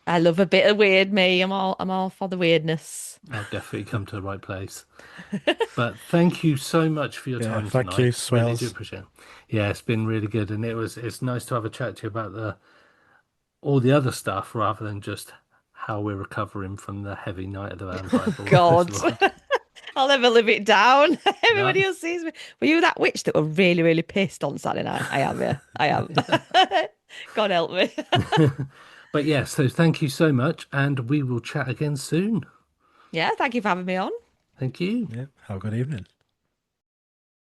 I love a bit of weird, me. I'm all for the weirdness. I've definitely come to the right place. But thank you so much for your Yeah, time thank tonight. you, Really do Swailes. appreciate it. Yeah, it's been really good, and it's nice to have a chat to you about all the other stuff rather than just how we're recovering from the heavy night of the vampire ball. God, I'll never live it down. No. Everybody else sees me. Were you that witch that were really, really pissed on Saturday night? I am, yeah. I am. God help me. But yeah, so thank you so much, and we will chat again soon. Yeah, thank you for having me on. Thank you. Yeah, have a good evening.